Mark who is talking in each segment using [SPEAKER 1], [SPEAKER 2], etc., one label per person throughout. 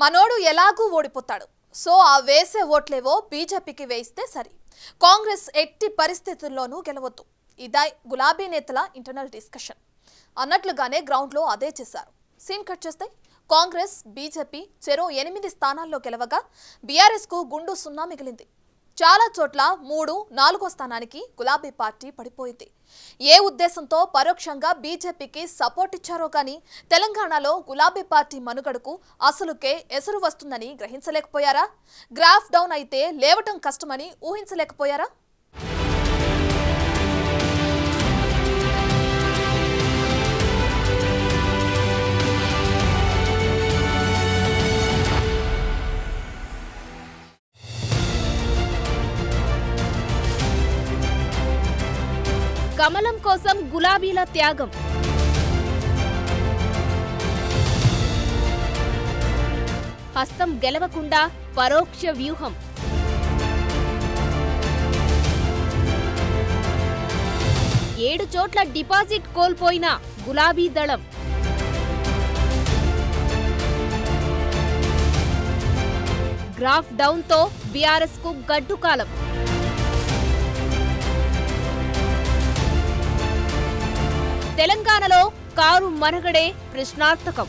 [SPEAKER 1] మనోడు ఎలాగూ ఓడిపోతాడు. సో ఆ వేసే ఓట్లేవో బీజేపీకి వేయిస్తే సరి. కాంగ్రెస్ ఎట్టి పరిస్థితుల్లోనూ గెలవద్దు. ఇదే గులాబీ నేతల ఇంటర్నల్ డిస్కషన్. అన్నట్లుగానే గ్రౌండ్లో అదే చేశారు. సీన్ కట్ చేస్తే కాంగ్రెస్ బీజేపీ చెరో 8 స్థానాల్లో గెలవగా బీఆర్ఎస్కు గుండు సున్నా మిగిలింది. చాలా చోట్ల 3, 4 స్థానానికి గులాబీ పార్టీ పడిపోయింది. ఏ ఉద్దేశంతో పరోక్షంగా బీజేపీకి సపోర్ట్ ఇచ్చారో కానీ తెలంగాణలో గులాబీ పార్టీ మనుగడకు అసలుకే ఎసరు వస్తుందని గ్రహించలేకపోయారా? గ్రాఫ్ డౌన్ అయితే లేవటం కష్టమని ఊహించలేకపోయారా?
[SPEAKER 2] కమలం కోసం గులాబీల త్యాగం. హస్తం గెలవకుండా పరోక్ష వ్యూహం. ఏడు చోట్ల డిపాజిట్ కోల్పోయిన గులాబీ దళం. గ్రాఫ్ డౌన్తో బీఆర్ఎస్కు గడ్డుకాలం. తెలంగాణలో కారు మనుగడే ప్రశ్నార్థకం.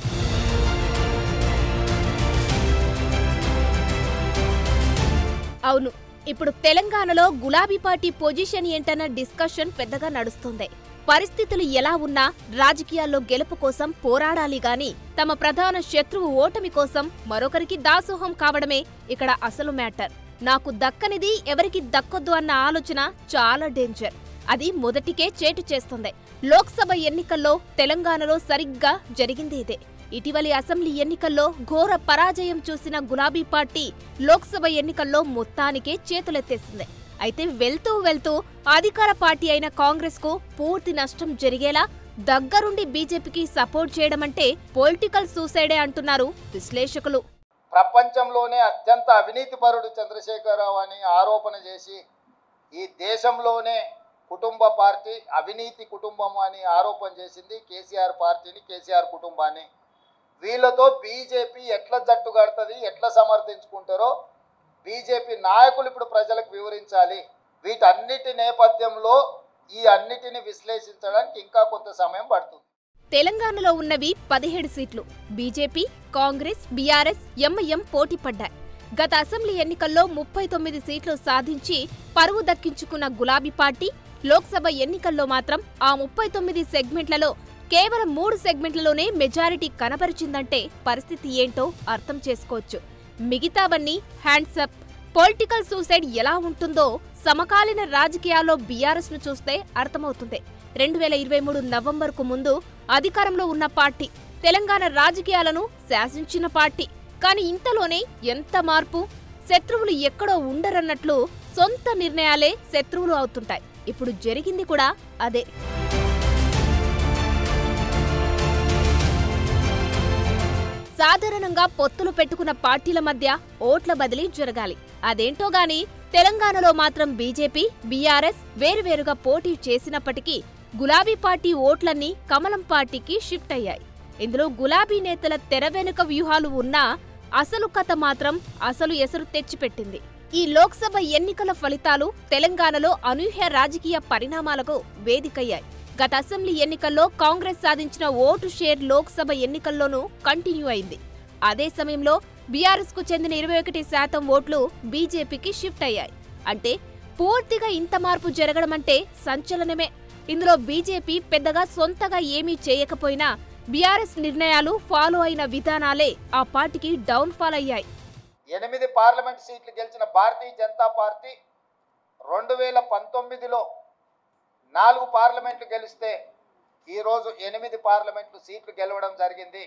[SPEAKER 2] అవును, ఇప్పుడు తెలంగాణలో గులాబీ పార్టీ పొజిషన్ ఏంటన్న డిస్కషన్ పెద్దగా నడుస్తుంది. పరిస్థితులు ఎలా ఉన్నా రాజకీయాల్లో గెలుపు కోసం పోరాడాలి గాని తమ ప్రధాన శత్రువు ఓటమి కోసం మరొకరికి దాసోహం కావడమే ఇక్కడ అసలు మ్యాటర్. నాకు దక్కనిది ఎవరికి దక్కొద్దు అన్న ఆలోచన చాలా డేంజర్. అది మొదటికే చేటు చేస్తుంది. లోక్సభ ఎన్నికల్లో తెలంగాణలో సరిగ్గా జరిగింది ఇదే. ఇటీవలి అసెంబ్లీ ఎన్నికల్లో ఘోర పరాజయం చూసిన గులాబీ పార్టీ లోక్సభ ఎన్నికల్లో మొత్తానికే చేతులెత్తేసింది. అయితే వెళ్తూ వెళ్తూ అధికార పార్టీ అయిన కాంగ్రెస్ కు పూర్తి నష్టం జరిగేలా దగ్గరుండి బీజేపీకి సపోర్ట్ చేయడమంటే పొలిటికల్ సూసైడే అంటున్నారు విశ్లేషకులు.
[SPEAKER 3] ప్రపంచంలోనే అత్యంత అవినీతిపరుడు చంద్రశేఖరరావు అని ఆరోపణ చేసి ఈ దేశంలోనే కుటుంబ పార్టీ అవినీతి కుటుంబం అని ఆరోపణ చేసింది కేసీఆర్ పార్టీని, కేసీఆర్ కుటుంబాన్ని. వీళ్ళతో బీజేపీ ఎట్లా జట్టు కడుతుంది, ఎట్లా సమర్థించుకుంటారో బీజేపీ నాయకులు ఇప్పుడు ప్రజలకు వివరించాలి. వీటన్నిటి నేపథ్యంలో ఈ అన్నిటిని విశ్లేషించడానికి ఇంకా కొంత సమయం పడుతుంది.
[SPEAKER 2] తెలంగాణలో ఉన్నవి 17 సీట్లు. బీజేపీ, కాంగ్రెస్, బీఆర్ఎస్, ఎంఐఎం పోటీ పడ్డాయి. గత అసెంబ్లీ ఎన్నికల్లో 39 సీట్లు సాధించి పరువు దక్కించుకున్న గులాబీ పార్టీ లోక్సభ ఎన్నికల్లో మాత్రం ఆ 39 సెగ్మెంట్లలో కేవలం 3 సెగ్మెంట్లలోనే మెజారిటీ కనబరిచిందంటే పరిస్థితి ఏంటో అర్థం చేసుకోవచ్చు. మిగతావన్నీ హ్యాండ్సప్. పొలిటికల్ సూసైడ్ ఎలా ఉంటుందో సమకాలీన రాజకీయాల్లో బీఆర్ఎస్ ను చూస్తే అర్థమవుతుంది. 2023 నవంబర్కు ముందు అధికారంలో ఉన్న పార్టీ, తెలంగాణ రాజకీయాలను శాసించిన పార్టీ. కానీ ఇంతలోనే ఎంత మార్పు! శత్రువులు ఎక్కడో ఉండరన్నట్లు సొంత నిర్ణయాలే శత్రువులు అవుతుంటాయి. ఇప్పుడు జరిగింది కూడా అదే. సాధారణంగా పొత్తులు పెట్టుకున్న పార్టీల మధ్య ఓట్ల బదిలీ జరగాలి. అదేంటో గాని తెలంగాణలో మాత్రం బీజేపీ, బీఆర్ఎస్ వేరువేరుగా పోటీ చేసినప్పటికీ గులాబీ పార్టీ ఓట్లన్నీ కమలం పార్టీకి షిఫ్ట్ అయ్యాయి. ఇందులో గులాబీ నేతల తెర వెనుక వ్యూహాలు ఉన్నా అసలు కథ మాత్రం అసలు ఎసరు తెచ్చిపెట్టింది. ఈ లోక్సభ ఎన్నికల ఫలితాలు తెలంగాణలో అనూహ్య రాజకీయ పరిణామాలకు వేదికయ్యాయి. గత అసెంబ్లీ ఎన్నికల్లో కాంగ్రెస్ సాధించిన ఓటు షేర్ లోక్సభ ఎన్నికల్లోనూ కంటిన్యూ అయింది. అదే సమయంలో బీఆర్ఎస్ కు చెందిన 21% ఓట్లు బీజేపీకి షిఫ్ట్ అయ్యాయి. అంటే పూర్తిగా ఇంత మార్పు జరగడమంటే సంచలనమే. ఇందులో బీజేపీ పెద్దగా సొంతగా ఏమీ చేయకపోయినా బీఆర్ఎస్ నిర్ణయాలు ఫాలో అయిన విధానాలే ఆ పార్టీకి డౌన్ ఫాల్ అయ్యాయి.
[SPEAKER 3] 8 పార్లమెంట్ సీట్లు గెలిచిన భారతీయ జనతా పార్టీ 2019లో 4 పార్లమెంట్లు గెలిస్తే ఈరోజు 8 పార్లమెంట్లు సీట్లు గెలవడం జరిగింది.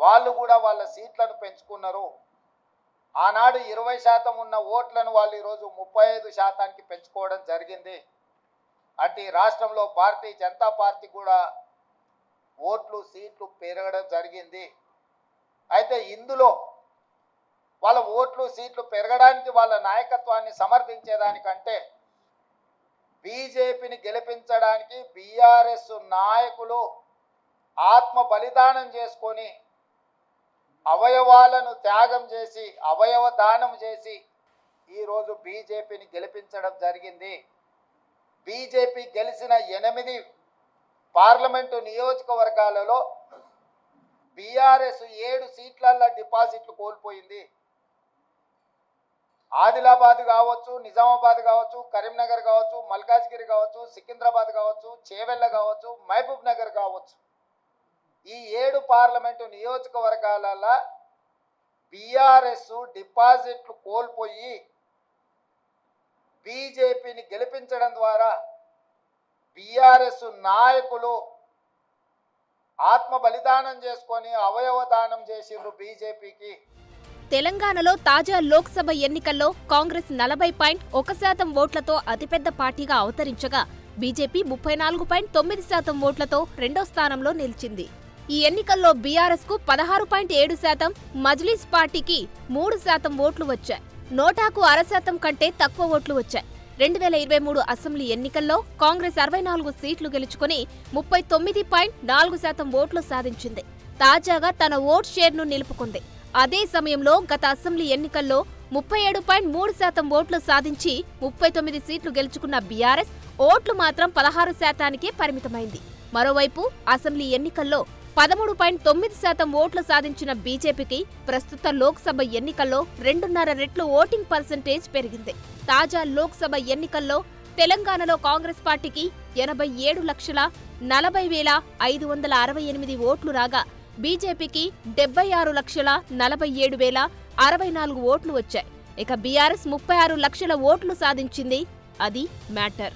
[SPEAKER 3] వాళ్ళు కూడా వాళ్ళ సీట్లను పెంచుకున్నారు. ఆనాడు 20% ఉన్న ఓట్లను వాళ్ళు ఈరోజు 35%కి పెంచుకోవడం జరిగింది. అంటే రాష్ట్రంలో భారతీయ జనతా పార్టీ కూడా ఓట్లు సీట్లు పెరగడం జరిగింది. అయితే ఇందులో వాళ్ళ ఓట్లు సీట్లు పెరగడానికి వాళ్ళ నాయకత్వాన్ని సమర్థించేదానికంటే బీజేపీని గెలిపించడానికి బీఆర్ఎస్ నాయకులు ఆత్మ బలిదానం చేసుకొని అవయవాలను త్యాగం చేసి అవయవ దానం చేసి ఈరోజు బీజేపీని గెలిపించడం జరిగింది. బీజేపీ గెలిచిన 8 పార్లమెంటు నియోజకవర్గాలలో బీఆర్ఎస్ 7 సీట్లల్లో డిపాజిట్లు కోల్పోయింది. ఆదిలాబాద్ కావచ్చు, నిజామాబాద్ కావచ్చు, కరీంనగర్ కావచ్చు, మల్కాజ్గిరి కావచ్చు, సికింద్రాబాద్ కావచ్చు, చేవెళ్ళ కావచ్చు, మహబూబ్ నగర్ కావచ్చు, ఈ 7 పార్లమెంటు నియోజకవర్గాలలో బీఆర్ఎస్ డిపాజిట్లు కోల్పోయి బీజేపీని గెలిపించడం ద్వారా బీఆర్ఎస్ నాయకులు ఆత్మ బలిదానం చేసుకొని అవయవ దానం చేసిండ్రు బీజేపీకి.
[SPEAKER 2] తెలంగాణలో తాజా లోక్సభ ఎన్నికల్లో కాంగ్రెస్ 40.1% ఓట్లతో అతిపెద్ద పార్టీగా అవతరించగా బీజేపీ 34.9% ఓట్లతో రెండో స్థానంలో నిలిచింది. ఈ ఎన్నికల్లో బీఆర్ఎస్ కు 16.7%, మజ్లిస్ పార్టీకి 3% ఓట్లు వచ్చాయి. నోటాకు 0.5% కంటే తక్కువ ఓట్లు వచ్చాయి. 2023 అసెంబ్లీ ఎన్నికల్లో కాంగ్రెస్ 64 సీట్లు గెలుచుకుని 39.4% ఓట్లు సాధించింది. తాజాగా తన ఓట్ షేర్ను నిలుపుకుంది. అదే సమయంలో గత అసెంబ్లీ ఎన్నికల్లో 37.3% ఓట్లు సాధించి 39 సీట్లు గెలుచుకున్న బీఆర్ఎస్ ఓట్లు మాత్రం 16%కే పరిమితమైంది. మరోవైపు అసెంబ్లీ ఎన్నికల్లో 13.9% ఓట్లు సాధించిన బీజేపీకి ప్రస్తుత లోక్సభ ఎన్నికల్లో 2.5 రెట్లు ఓటింగ్ పర్సెంటేజ్ పెరిగింది. తాజా లోక్సభ ఎన్నికల్లో తెలంగాణలో కాంగ్రెస్ పార్టీకి 87,40,568 ఓట్లు రాగా బీజేపీకి 76,47,064 ఓట్లు వచ్చాయి. ఇక బీఆర్ఎస్ 36 లక్షల ఓట్లు సాధించింది. అది మ్యాటర్.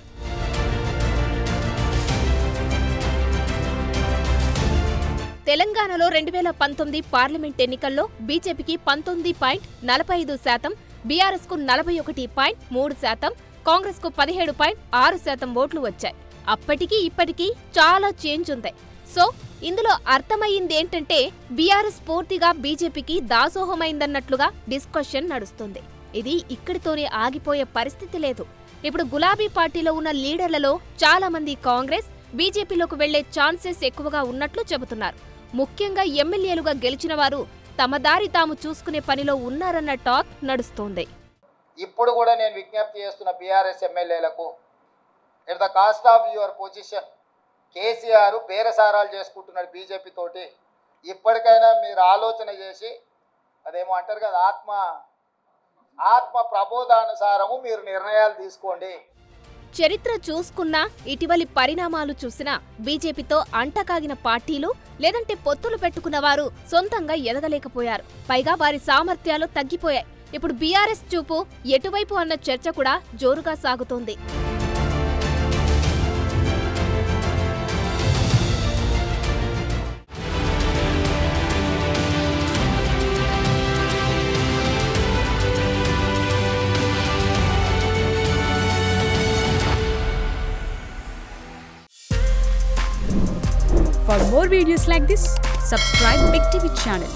[SPEAKER 2] తెలంగాణలో 2019 పార్లమెంట్ ఎన్నికల్లో బీజేపీకి 19.45%, బీఆర్ఎస్ కు 41.3%, కాంగ్రెస్ కు 17.6% ఓట్లు వచ్చాయి. అప్పటికీ ఇప్పటికీ చాలా చేంజ్ ఉంది. సో ఇందులో అర్థమయ్యిందేంటంటే బీఆర్ఎస్ పూర్తిగా బీజేపీకి దాసోహమైందన్నట్లుగా డిస్కషన్ నడుస్తుంది. ఇది ఇక్కడితోనే ఆగిపోయే పరిస్థితి లేదు. ఇప్పుడు గులాబీ పార్టీలో ఉన్న లీడర్లలో చాలా మంది కాంగ్రెస్, బీజేపీలోకి వెళ్లే ఛాన్సెస్ ఎక్కువగా ఉన్నట్లు చెబుతున్నారు. ముఖ్యంగా ఎమ్మెల్యేలుగా గెలిచిన వారు తమ దారి తాము చూసుకునే పనిలో ఉన్నారన్న టాక్ నడుస్తోంది.
[SPEAKER 3] ఇప్పుడు కూడా నేను విజ్ఞప్తి చేస్తున్న బీఆర్ఎస్ ఎమ్మెల్యేలకు, at the cost of your position, KCR బేరసారాలు చేసుకుంటున్నాడు బీజేపీ తోటి. ఇప్పటికైనా మీరు ఆలోచన చేసి, అదేమో అంటారు కదా, ఆత్మ ప్రబోధానుసారము మీరు నిర్ణయాలు తీసుకోండి.
[SPEAKER 2] చరిత్ర చూసుకున్నా, ఇటీవలి పరిణామాలు చూసినా బీజేపీతో అంటకాగిన పార్టీలు లేదంటే పొత్తులు పెట్టుకున్న వారు సొంతంగా ఎదగలేకపోయారు. పైగా వారి సామర్థ్యాలు తగ్గిపోయాయి. ఇప్పుడు బీఆర్ఎస్ చూపు ఎటువైపు అన్న చర్చ కూడా జోరుగా సాగుతోంది.
[SPEAKER 4] For more videos like this, subscribe Big TV channel.